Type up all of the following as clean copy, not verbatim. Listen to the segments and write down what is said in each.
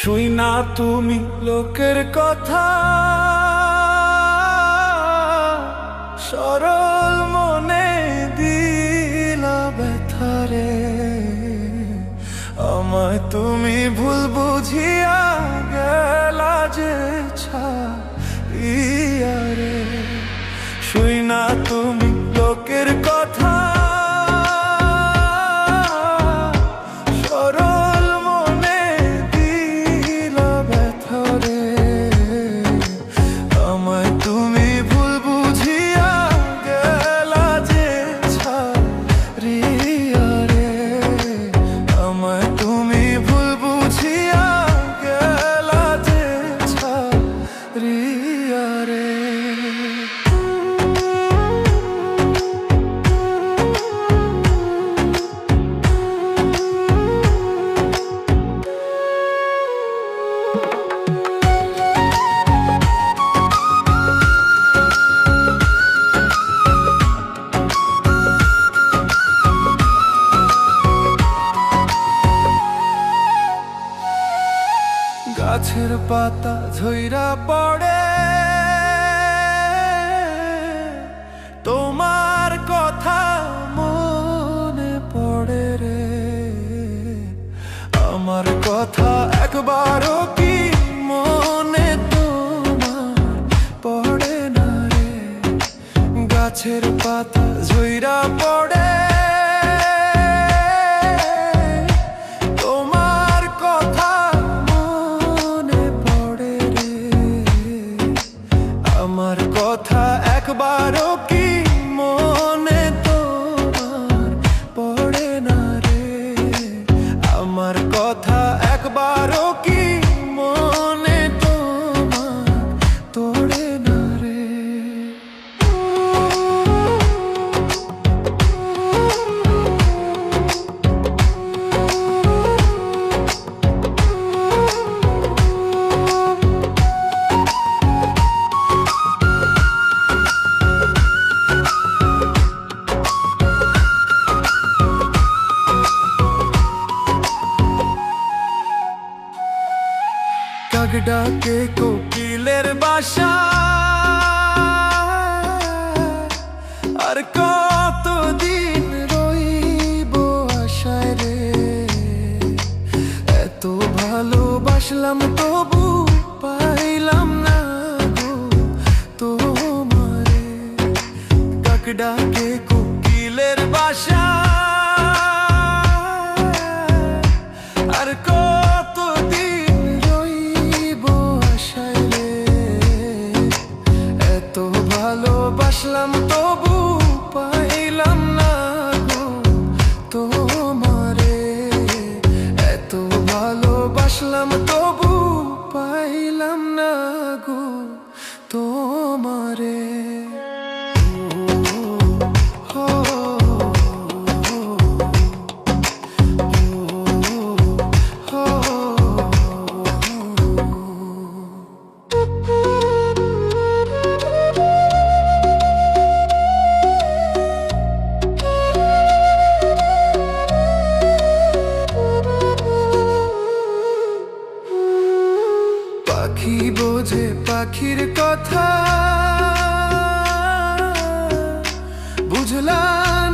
শুই না তুমি লোকের কথা, সরল মনে দিলা ব্যথারে। আমায় তুমি ভুল বুঝিয়া গেলা যে ছাড়িয়া রে। শুই না তুমি লোকের কথা, গাছের পাতা ঝইরা পড়ে তোমার কথা মনে পড়ে রে। আমার কথা একবারও কি মনে তোমার পড়ে না রে। গাছের পাতা ঝইরা পড়ে আমার কথা একবারও কি মনে তোমার পড়ে না রে। আমার কথা একবারও কি মনে তোমার পড়ে না রে। কাক ডাকে কোকিলের বাসা, আর কতদিন রইব আশায় রে। এত ভালোবাসলাম তবু পাইলাম না গো তোমারে। কাক ডাকে কোকিলের বাসা, আর কতদিন ভালোবাসলাম তবু পাইলাম না গো তোমারে। এত ভালোবাসলাম তবু পাইলাম না গো তোমারে। পাখি বোঝে পাখির কথা, বুঝলা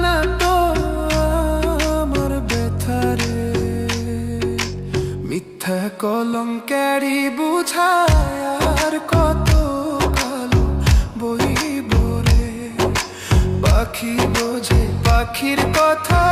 না তো আমার ব্যথারে। মিথ্যা কলঙ্কেরই বুঝায় আর কত কালো বইব রে। পাখি বোঝে পাখির কথা,